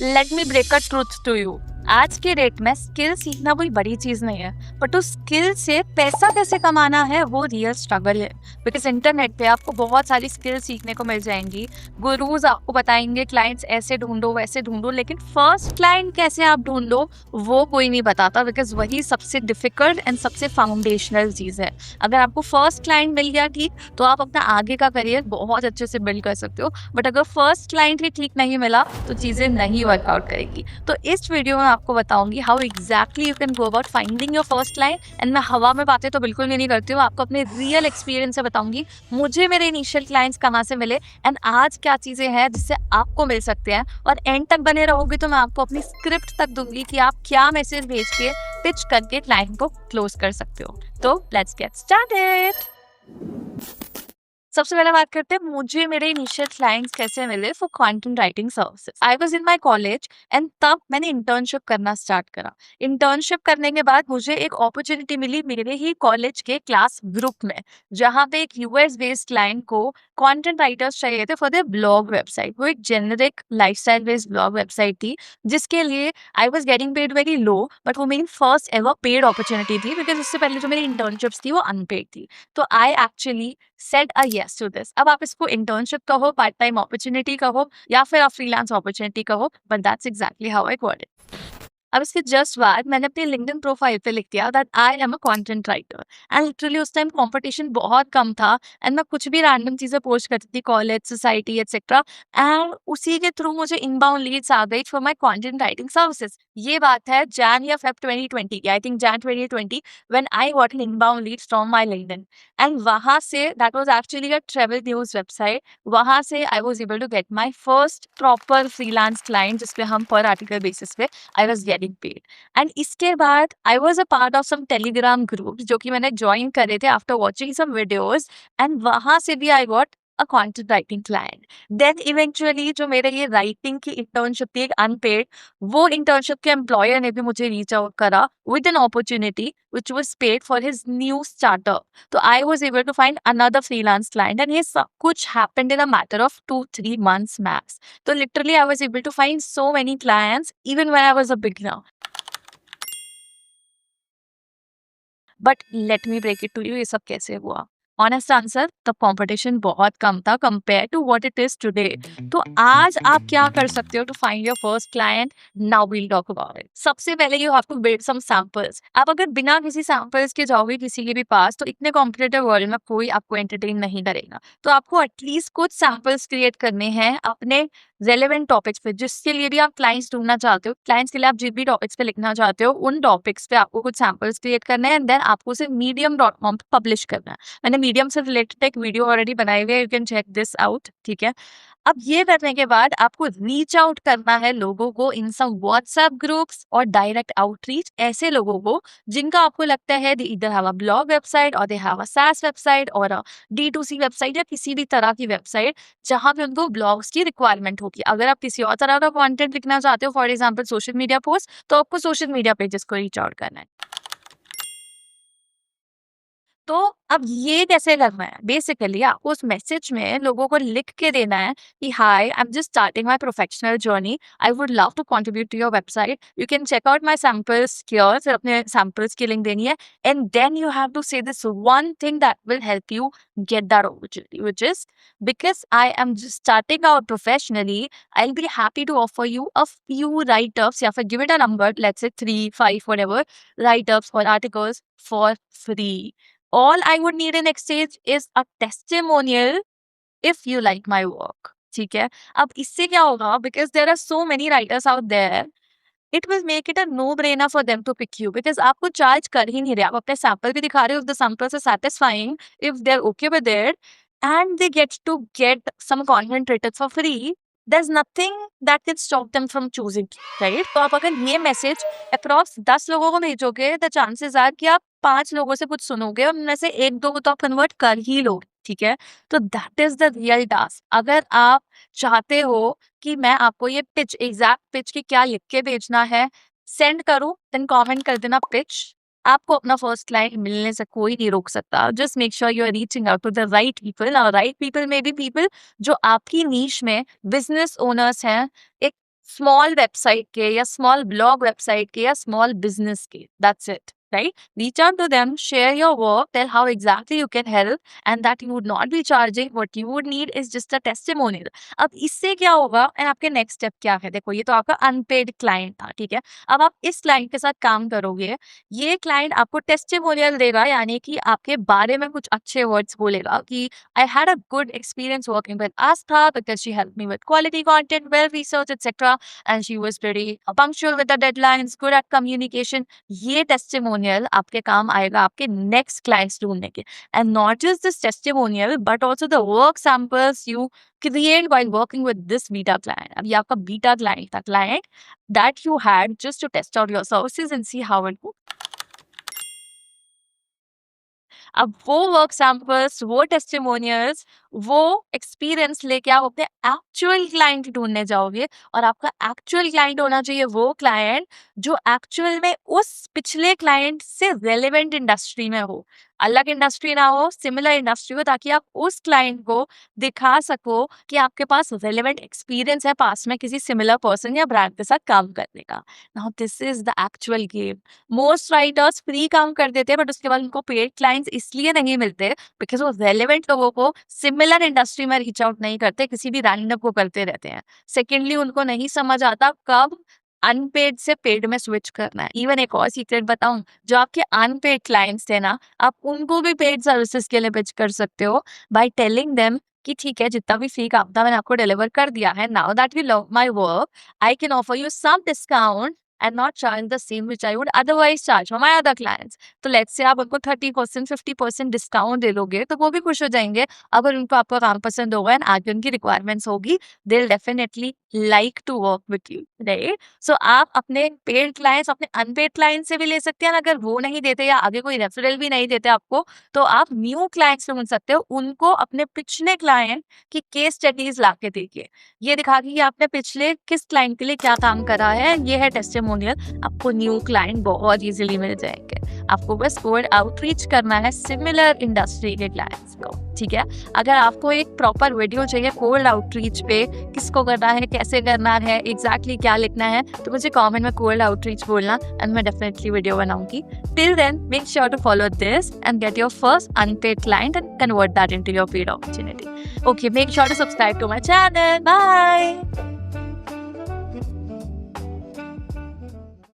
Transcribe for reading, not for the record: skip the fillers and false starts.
Late me break a truth to you. आज के date में स्किल सीखना कोई बड़ी चीज नहीं है, बट उस स्किल से पैसा कैसे कमाना है वो रियल स्ट्रगल है। बिकॉज इंटरनेट पे आपको बहुत सारी स्किल सीखने को मिल जाएंगी। गुरुज आपको बताएंगे क्लाइंट्स ऐसे ढूंढो वैसे ढूंढो, लेकिन फर्स्ट क्लाइंट कैसे आप ढूंढ लो वो कोई नहीं बताता। बिकॉज वही सबसे डिफिकल्ट एंड सबसे फाउंडेशनल चीज है। अगर आपको फर्स्ट क्लाइंट मिल गया ठीक, तो आप अपना आगे का करियर बहुत अच्छे से बिल्ड कर सकते हो। बट अगर फर्स्ट क्लाइंट ही ठीक नहीं मिला तो चीजें नहीं वर्कआउट करेगी। तो इस वीडियो में आपको बताऊंगी how exactly you can go about finding your first client. And मैं हवा में बातें तो बिल्कुल भी नहीं करती हूँ, आपको अपने रियल एक्सपीरियंस से बताऊंगी मुझे मेरे इनिशियल क्लाइंट्स कहाँ से मिले एंड आज क्या चीजें हैं जिससे आपको मिल सकते हैं। और एंड तक बने रहोगे तो मैं आपको अपनी स्क्रिप्ट तक दूंगी कि आप क्या मैसेज भेज के पिच करके क्लाइंट को क्लोज कर सकते हो। तो लेट्स गेट स्टार्टेड। सबसे पहले बात करते हैं मुझे मेरे इनिशियल क्लाइंट्स कैसे मिले for content writing services. I was in my college and तब मैंने इंटर्नशिप करना स्टार्ट करा। इंटर्नशिप करने के बाद मुझे एक अपॉर्चुनिटी मिली मेरे ही कॉलेज के क्लास ग्रुप में, जहाँ पे एक यूएस बेस्ड क्लाइंट को कंटेंट राइटर्स चाहिए थे फॉर देयर ब्लॉग वेबसाइट। वो एक generic lifestyle based blog website थी जिसके लिए I was getting paid very low, but वो मेरी फर्स्ट एवर पेड अपॉर्चुनिटी थी बिकॉज उससे पहले जो मेरी इंटर्नशिप्स थी वो अनपेड थी। तो I actually said a yes to this. अब आप इसको इंटर्नशिप कहो, पार्ट टाइम अपॉर्चुनिटी कहो, या फिर आप फ्रीलांस अपॉर्चुनिटी कहो, but that's exactly how I got it. अब इसके जस्ट बाद मैंने अपनी लिंक्डइन प्रोफाइल पे लिख दिया that I am a content writer. And literally उस टाइम कंपटीशन बहुत कम था एंड मैं कुछ भी रैंडम चीजें पोस्ट करती थी, कॉलेज, सोसाइटी एटसेट्रा। एंड उसी के थ्रू मुझे इनबाउंड लीड्स आ गई for my content writing services. ये बात है जैन या फेब 2020 की, I think Jan 2020, when I got an inbound leads from my LinkedIn. And वहां से that was actually a travel news website. वहां से I was able to get my first proper freelance client जिसपे हम पर article basis पे I was getting paid. And इसके बाद I was a part of some Telegram groups जो कि मैंने ज्वाइन करे थे after watching some videos, and वहां से भी I got a content writing client. Then eventually जो मेरे ये राइटिंग की इंटर्नशिप थी एक अनपेड, वो इंटर्नशिप के एम्प्लॉयर ने भी मुझे रीच आउट करा with an opportunity which was paid for his new startup. तो I was able to find another freelance client and ये सब कुछ happened in a matter of 2-3 months max. So literally I was able to find so many clients even when I was a beginner. But let me break it to you, ये सब कैसे हुआ? Honest answer, तब competition बहुत कम था compare to what it is today. तो आज आप क्या कर सकते हो to find your first client? Now we'll talk about it. सबसे पहले you have to build some samples. आप अगर बिना किसी सैंपल्स के जाओगे किसी के भी पास तो इतने कॉम्पिटिटिव वर्ल्ड में कोई आपको एंटरटेन नहीं करेगा। तो आपको एटलीस्ट कुछ सैंपल्स क्रिएट करने हैं अपने रेलेवेंट टॉपिक्स पे, जिसके लिए भी आप क्लाइंट्स ढूंढना चाहते हो। क्लाइंट्स के लिए आप जिन भी टॉपिक्स पे लिखना चाहते हो उन टॉपिक्स पे आपको कुछ सैंपल्स क्रिएट करने हैं एंड देन आपको उसे medium.com पे पब्लिश करना है। मैंने मीडियम से रिलेटेड एक वीडियो ऑलरेडी बनाई हुई है, you can check this out, ठीक है। अब ये करने के बाद आपको रीच आउट करना है लोगों को इन सम व्हाट्सएप ग्रुप्स और डायरेक्ट आउटरीच, ऐसे लोगों को जिनका आपको लगता है they either have a blog website और they have a SaaS website और अ D2C वेबसाइट या किसी भी तरह की वेबसाइट जहां पे उनको ब्लॉग्स की रिक्वायरमेंट होगी। अगर आप किसी और तरह का कंटेंट लिखना चाहते हो, for example social media post, तो आपको सोशल मीडिया पेजेस को रीच आउट करना है। तो अब ये कैसे करना है? बेसिकली आपको उस मैसेज में लोगों को लिख के देना है कि hi, I am just starting my professional journey, I would love to contribute to your website, you can check out my samples here. फिर अपने सैंपल्स की लिंक देनी है and then you have to say this one thing that will help you get that opportunity, which is because I am just starting out professionally, I'll be happy to offer you a few write-ups, या फिर give it a number, let's say 3, 5, whatever, write-ups or articles for free. All I would need in exchange is a testimonial if you like my work. ठीक है। अब इससे क्या होगा? Because there are so many writers out there, it will make it a no-brainer for them to pick you because आपको charge कर ही नहीं रहे, आप अपने सैंपल भी दिखा रहे हो, if the samples are satisfying, if they're okay with it, and they get to get some content written for free, there's nothing that can stop them from choosing, right? तो आप अगर ये मैसेज अक्रॉस 10 लोगों को भेजोगे, the chances are कि आप 5 लोगों से कुछ सुनोगे और उनमें से 1-2 को तो आप कन्वर्ट कर ही लोगे, ठीक है। तो that is the real task. अगर आप चाहते हो कि मैं आपको ये पिच, एग्जैक्ट पिच की क्या लिख के भेजना है, सेंड करूं, देन कमेंट कर देना पिच। आपको अपना फर्स्ट क्लाइंट मिलने से कोई नहीं रोक सकता। Just make sure you are reaching out to the right people और राइट पीपल में भी पीपल जो आपकी नीश में बिजनेस ओनर्स हैं, एक स्मॉल वेबसाइट के या स्मॉल ब्लॉग वेबसाइट के या स्मॉल बिजनेस के, that's it, right? Reach out to them, share your work, tell how exactly you can help, and that you would not be charging. What you would need is just a testimonial. अब इससे क्या होगा and आपके next step क्या है? देखो, ये तो आपका अनपेड क्लाइंट था, ठीक है। अब आप इस क्लाइंट के साथ काम करोगे, ये क्लाइंट आपको टेस्टिमोनियल देगा, यानी कि आपके बारे में कुछ अच्छे वर्ड्स बोलेगा कि I had a good experience working with Aastha because she help me with quality content, well research etcetera, and she was very punctual with the deadlines, good at communication. ये टेस्टिमोनियल आपके काम आएगा आपके next clients ढूंढने के। And not just this testimonial but also the work samples you create while working with this beta client. अब ये आपका बीटा क्लाइंट था, client that you had just to test out your services and see how it works. अब वो work samples, वो testimonials, वो experience लेके आप अपने एक्चुअल क्लाइंट ढूंढने जाओगे, और आपका एक्चुअल क्लाइंट होना चाहिए वो क्लाइंट जो एक्चुअल में उस पिछले क्लाइंट से रेलेवेंट इंडस्ट्री में हो, अलग इंडस्ट्री ना हो, सिमिलर इंडस्ट्री हो, ताकि आप उस क्लाइंट को दिखा सको कि आपके पास रेलेवेंट एक्सपीरियंस है पास में किसी सिमिलर पर्सन या ब्रांड के साथ काम करने का। Now this is the actual game. Most writers free काम कर देते हैं, बट उसके बाद उनको पेड क्लाइंट्स इसलिए नहीं मिलते बिकॉज वो रेलेवेंट लोगों को सिमिलर इंडस्ट्री में रीच आउट नहीं करते, किसी भी रैंडम को करते रहते हैं। सेकेंडली, उनको नहीं समझ आता कब अनपेड से पेड में स्विच करना है। इवन एक और सीक्रेट बताऊं, जो आपके अनपेड क्लाइंट्स थे ना, आप उनको भी पेड सर्विसेज के लिए पिच कर सकते हो बाय टेलिंग देम कि ठीक है, जितना भी फ्री काम था मैंने आपको डिलीवर कर दिया है, now that we love my work, I can offer you some discount and not charge the same which I would otherwise charge for my other clients. तो let's say आप उनको 30% 50% डिस्काउंट दे दोगे तो वो भी खुश हो जाएंगे। अगर उनको आपका काम पसंद होगा एंड आगे उनकी रिक्वायरमेंट्स होगी, they'll definitely like to work with you, right? So आप अपने पेड क्लाइंट्स अपने अनपेड क्लाइंट से भी ले सकते हैं। अगर वो नहीं देते या आगे कोई रेफरल भी नहीं देते आपको, तो आप न्यू क्लाइंट्स ढूंढ सकते हो, उनको अपने पिछले क्लाइंट की केस स्टडीज ला के देखिए, ये दिखा के कि आपने पिछले किस क्लाइंट के लिए क्या काम करा है, ये है टेस्टिमोनियल। आपको न्यू क्लाइंट बहुत इजीली मिल जाएंगे। आपको बस कोल्ड आउटरीच करना है सिमिलर इंडस्ट्री के क्लाइंट्स को, ठीक है। अगर आपको एक प्रॉपर वीडियो चाहिए कोल्ड आउटरीच पे, किसको करना है, कैसे करना है, एग्जैक्टली क्या लिखना है, तो मुझे कमेंट में कोल्ड आउटरीच बोलना एंड मैं डेफिनेटली वीडियो बनाऊंगी। Till then make sure to follow this and get your first unpaid client and convert that into your paid opportunity. Okay, make sure to subscribe to my channel. Bye.